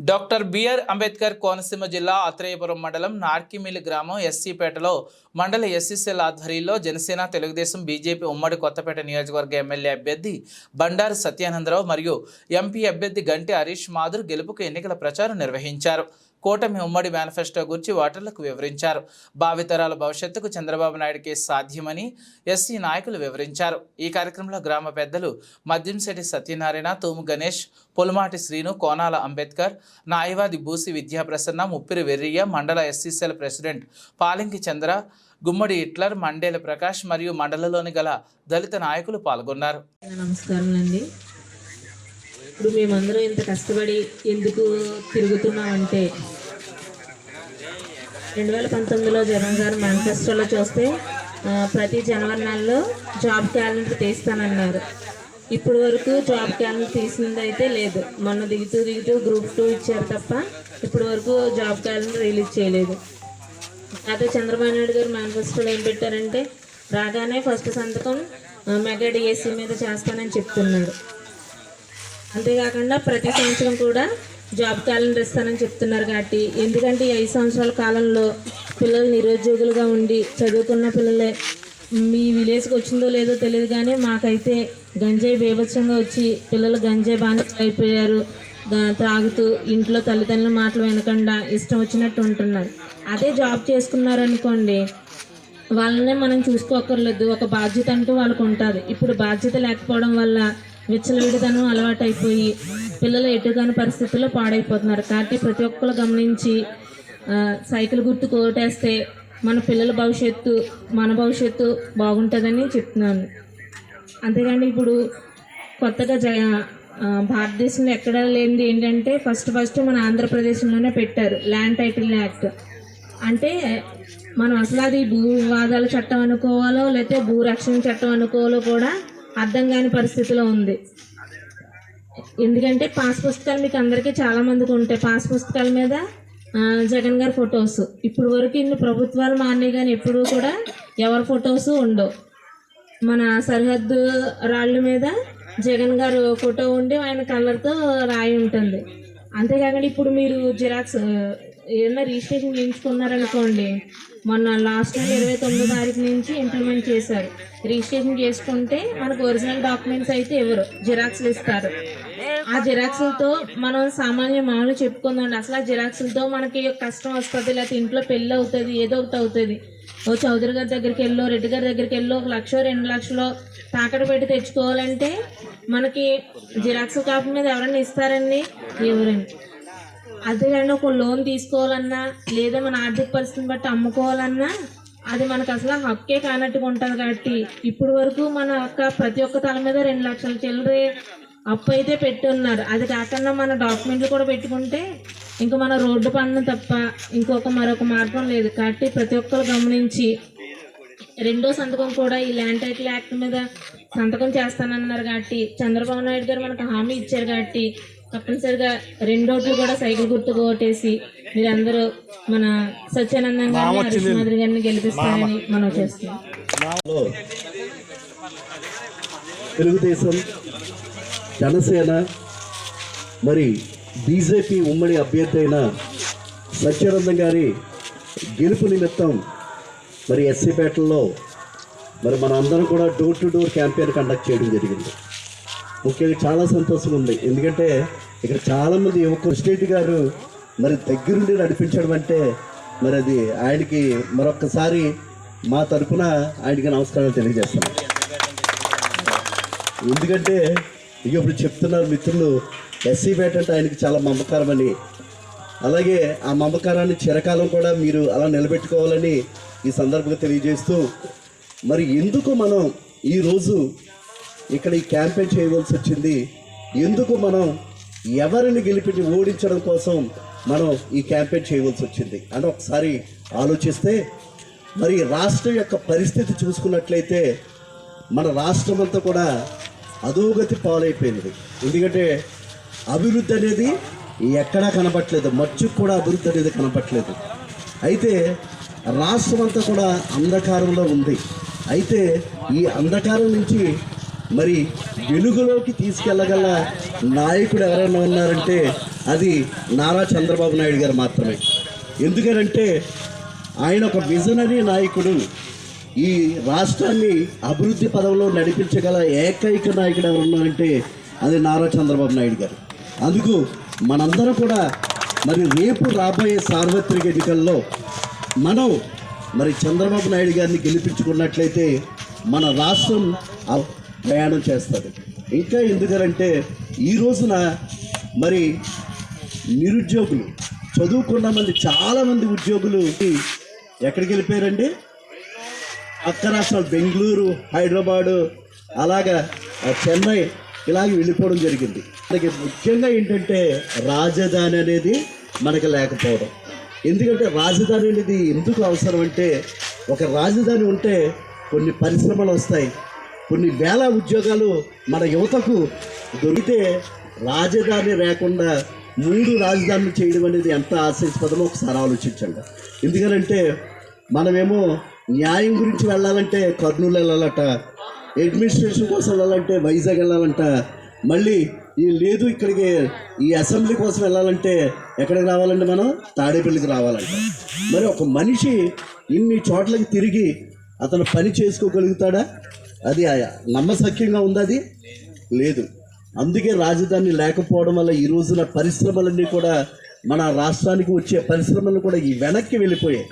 Doctor BR Ambedkar Konaseema జిల్లా ఆత్రేయపురం మండలం నార్కిమిల్లి గ్రామం ఎస్సీపేటలో మండల ఎస్సీసీల ఆధ్వర్యంలో జనసేన తెలుగుదేశం బీజేపీ ఉమ్మడి కొత్తపేట నియోజకవర్గ ఎమ్మెల్యే అభ్యర్థి బండారు సత్యానందరావు మరియు ఎంపీ అభ్యర్థి గంటి హరీష్ మాధుర్ గెలుపుకు ఎన్నికల ప్రచారం నిర్వహించారు. కూటమి ఉమ్మడి మేనిఫెస్టో గురించి ఓటర్లకు వివరించారు. భావితరాల భవిష్యత్తుకు చంద్రబాబు నాయుడికే సాధ్యమని ఎస్సీ నాయకులు వివరించారు. ఈ కార్యక్రమంలో గ్రామ పెద్దలు మద్యంశెట్టి సత్యనారాయణ, తూము గణేష్, పొలుమాటి శ్రీను, కోనాల అంబేద్కర్, నాయవాది బూసి విద్యాప్రసన్న, ముప్పిరి వెర్రియ్య, మండల ఎస్సీసీల ప్రెసిడెంట్ పాలింకి చంద్ర, గుమ్మడి హిట్లర్, మండేల ప్రకాష్ మరియు మండలంలోని గల దళిత నాయకులు పాల్గొన్నారు. నమస్కారం అండి. ఇప్పుడు మేమందరం ఇంత కష్టపడి ఎందుకు తిరుగుతున్నామంటే 2019లో జగన్ గారు మేనిఫెస్టోలో చూస్తే ప్రతి జనవరి నెలలో జాబ్ క్యాలెండర్ తీస్తానన్నారు. ఇప్పుడు వరకు జాబ్ క్యాలెండర్ తీసింది అయితే లేదు. మొన్న దిగుతూ గ్రూప్ 2 ఇచ్చారు తప్ప ఇప్పుడు వరకు జాబ్ క్యాలెండర్ రిలీజ్ చేయలేదు. అదే చంద్రబాబు నాయుడు గారు మేనిఫెస్టోలో ఏం పెట్టారంటే రాగానే ఫస్ట్ సంతకం మెగా డిఎస్సీ మీద చేస్తానని చెప్తున్నారు. అంతేకాకుండా ప్రతి సంవత్సరం కూడా జాబ్ క్యాలెండర్ ఇస్తానని చెప్తున్నారు. కాబట్టి ఎందుకంటే ఈ 5 సంవత్సరాల కాలంలో పిల్లలు నిరుద్యోగులుగా ఉండి చదువుకున్న పిల్లలే మీ విలేజ్కి వచ్చిందో లేదో తెలియదు, కానీ మాకైతే గంజాయి బీభత్సంగా వచ్చి పిల్లలు గంజాయి బానిసలు అయిపోయారు. త్రాగుతూ ఇంట్లో తల్లిదండ్రుల మాటలు వినకుండా ఇష్టం వచ్చినట్టు ఉంటున్నారు. అదే జాబ్ చేసుకున్నారనుకోండి, వాళ్ళనే మనం చూసుకోకర్లేదు. ఒక బాధ్యత అంటూ వాళ్ళకు ఉంటుంది. ఇప్పుడు బాధ్యత లేకపోవడం వల్ల విచ్చలవిడితనం అలవాటు అయిపోయి పిల్లలు ఎటుగాని పరిస్థితుల్లో పాడైపోతున్నారు. కాబట్టి ప్రతి ఒక్కరు గమనించి సైకిల్ గుర్తు కోటేస్తే మన పిల్లల భవిష్యత్తు, మన భవిష్యత్తు బాగుంటుందని చెప్తున్నాను. అంతేగాని ఇప్పుడు కొత్తగా భారతదేశంలో ఎక్కడ లేనిది ఏంటంటే ఫస్ట్ మన ఆంధ్రప్రదేశ్లోనే పెట్టారు ల్యాండ్ టైటిల్ యాక్ట్. అంటే మనం అసలు అది భూ వివాదాల చట్టం అనుకోవాలో లేకపోతే భూ రక్షణ చట్టం అనుకోవాలో కూడా అర్థం కాని పరిస్థితిలో ఉంది. ఎందుకంటే పాస్ పుస్తకాలు మీకు అందరికీ చాలామందికి ఉంటాయి. పాస్ పుస్తకాల మీద జగన్ గారి ఫొటోస్ ఇప్పుడు వరకు ఇన్ని ప్రభుత్వాలు మారినాయి, కానీ ఎప్పుడూ కూడా ఎవరి ఫొటోస్ ఉండవు. మన సరిహద్దు రాళ్ళ మీద జగన్ గారు ఫోటో ఉండి ఆయన కలర్తో రాయి ఉంటుంది. అంతేకాకుండా ఇప్పుడు మీరు జిరాక్స్ ఏదైనా రిజిస్ట్రేషన్ చేయించుకున్నారనుకోండి, మొన్న లాస్ట్ 29వ తారీఖు నుంచి ఇంప్లిమెంట్ చేశారు. రిజిస్ట్రేషన్ చేసుకుంటే మనకు ఒరిజినల్ డాక్యుమెంట్స్ అయితే ఎవరు జిరాక్స్లు ఇస్తారు. ఆ జిరాక్స్లతో మనం మామూలు చెప్పుకుందాం. అసలు ఆ జిరాక్స్లతో మనకి కష్టం వస్తుంది, లేకపోతే ఇంట్లో పెళ్ళి అవుతుంది, ఏదో ఒకటి అవుతుంది. ఓ చౌదరి గారి దగ్గరికి వెళ్ళో, రెడ్డి గారి దగ్గరికి వెళ్ళో 1 లక్ష 2 లక్షలు తాకట్టు పెట్టి తెచ్చుకోవాలంటే మనకి జిరాక్స్ కాపీ మీద ఎవరన్నా ఇస్తారండి? ఎవరండి? అదేనండి ఒక లోన్ తీసుకోవాలన్నా లేదా మన ఆర్థిక పరిస్థితిని బట్టి అమ్ముకోవాలన్నా అది మనకు అసలు హక్కే కానట్టుగా ఉంటుంది. కాబట్టి ఇప్పుడు వరకు మన ప్రతి ఒక్క తల మీద 2 లక్షల చిల్లరే అప్పు అయితే పెట్టున్నారు. అది కాకుండా మన డాక్యుమెంట్లు కూడా పెట్టుకుంటే ఇంకా మన రోడ్డు పన్ను తప్ప మరొక మార్గం లేదు. కాబట్టి ప్రతి ఒక్కరు గమనించి 2వ సంతకం కూడా ఈ ల్యాండ్ టైటిల్ యాక్ట్ మీద సంతకం చేస్తానన్నారు. కాబట్టి చంద్రబాబు నాయుడు గారు మనకు హామీ ఇచ్చారు. కాబట్టి తప్పనిసరిగా 2 ఓట్లు కూడా సైకిల్ గుర్తుకు ఓటేసి మీరందరూ మన సత్యానందం గారిని, హరీష్ మాధురి గారిని గెలిపిస్తారని మనం చేస్తున్నాం. తెలుగుదేశం, జనసేన మరి బీజేపీ ఉమ్మడి అభ్యర్థి అయిన సత్యానందం గారి గెలుపు నిమిత్తం మరి ఎస్సీపేటలో మరి మన అందరం కూడా door to door campaign conduct చేయడం జరిగింది. ముఖ్యంగా చాలా సంతోషం ఉంది. ఎందుకంటే ఇక్కడ చాలామంది యువకులు స్టేట్ గారు మరి దగ్గరుండి నడిపించడం అంటే మరి అది ఆయనకి మరొక్కసారి మా తరఫున ఆయనకి నమస్కారాలు తెలియజేస్తాను. ఎందుకంటే ఇప్పుడు చెప్తున్నారు మిత్రులు, ఎస్సీపేట అంటే ఆయనకి చాలా మమకారమని, అలాగే ఆ మమకారాన్ని చిరకాలం కూడా మీరు అలా నిలబెట్టుకోవాలని ఈ సందర్భంగా తెలియజేస్తూ మరి ఎందుకు మనం ఈరోజు ఇక్కడ ఈ క్యాంపెయిన్ చేయవలసి వచ్చింది, ఎందుకు మనం ఎవరిని గెలిపించి ఓడించడం కోసం మనం ఈ క్యాంపెయిన్ చేయవలసి వచ్చింది అని ఒకసారి ఆలోచిస్తే మరి రాష్ట్రం యొక్క పరిస్థితి చూసుకున్నట్లయితే మన రాష్ట్రం అంతా కూడా అధోగతి పాలైపోయింది. ఎందుకంటే అభివృద్ధి అనేది ఎక్కడా కనపట్లేదు, మచ్చుకు కూడా అభివృద్ధి అనేది కనపట్లేదు. అయితే రాష్ట్రం అంతా కూడా అంధకారంలో ఉంది. అయితే ఈ అంధకారం నుంచి మరి వెలుగులోకి తీసుకెళ్ళగల నాయకుడు ఎవరైనా ఉన్నారంటే అది నారా చంద్రబాబు నాయుడు గారు మాత్రమే. ఎందుకనంటే ఆయన ఒక విజనరీ నాయకుడు, ఈ రాష్ట్రాన్ని అభివృద్ధి పదంలో నడిపించగల ఏకైక నాయకుడు ఎవరున్నారంటే అది నారా చంద్రబాబు నాయుడు గారు. అందుకు మనందరం కూడా మరి రేపు రాబోయే సార్వత్రిక ఎన్నికల్లో మనం మరి చంద్రబాబు నాయుడు గారిని గెలిపించుకున్నట్లయితే మన రాష్ట్రం ప్రయాణం చేస్తుంది. ఇంకా ఎందుకంటే ఈ రోజున మరి నిరుద్యోగులు, చదువుకున్న మంది చాలామంది ఉద్యోగులు ఎక్కడికి వెళ్ళిపోయారండి? పక్క రాష్ట్రాలు బెంగళూరు, హైదరాబాదు, అలాగా చెన్నై ఇలాగే వెళ్ళిపోవడం జరిగింది. మనకి ముఖ్యంగా ఏంటంటే రాజధాని అనేది మనకి లేకపోవడం. ఎందుకంటే రాజధాని అనేది ఎందుకు అవసరం అంటే, ఒక రాజధాని ఉంటే కొన్ని పరిశ్రమలు వస్తాయి, కొన్ని వేల ఉద్యోగాలు మన యువతకు దొరికితే రాజధాని లేకుండా 3 రాజధానులు చేయడం అనేది ఎంత ఆశించపదమో ఒకసారి ఆలోచించండి. ఎందుకంటే మనమేమో న్యాయం గురించి వెళ్ళాలంటే కర్నూలు వెళ్ళాలట, అడ్మినిస్ట్రేషన్ కోసం వెళ్ళాలంటే వైజాగ్ వెళ్ళాలంట, మళ్ళీ లేదు ఇక్కడికి ఈ అసెంబ్లీ కోసం వెళ్ళాలంటే ఎక్కడికి రావాలంటే మనం తాడేపల్లికి రావాలంట. మరి ఒక మనిషి ఇన్ని చోట్లకి తిరిగి అతను పని చేసుకోగలుగుతాడా? అది నమ్మశక్యంగా ఉంది? అది లేదు. అందుకే రాజధాని లేకపోవడం వల్ల ఈ రోజున పరిశ్రమలన్నీ కూడా, మన రాష్ట్రానికి వచ్చే పరిశ్రమలు కూడా ఈ వెనక్కి వెళ్ళిపోయాయి.